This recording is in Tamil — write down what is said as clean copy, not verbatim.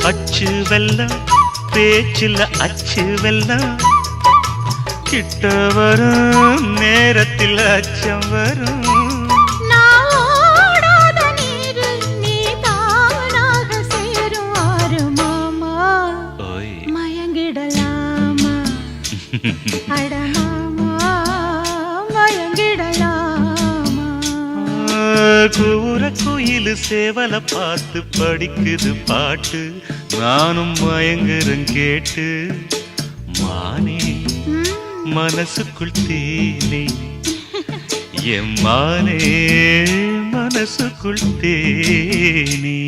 அச்சு வெல்லம் பேச்சில் அச்சு வெல்லம் கிட்ட வரும் நேரத்தில் அச்சம் வரும் கூற குயிலு சேவல பார்த்து படிக்குது பாட்டு நானும் மயங்குறேன் கேட்டு மானே மனசுக்குள் தேனே என் மானே மனசுக்குள் தேனே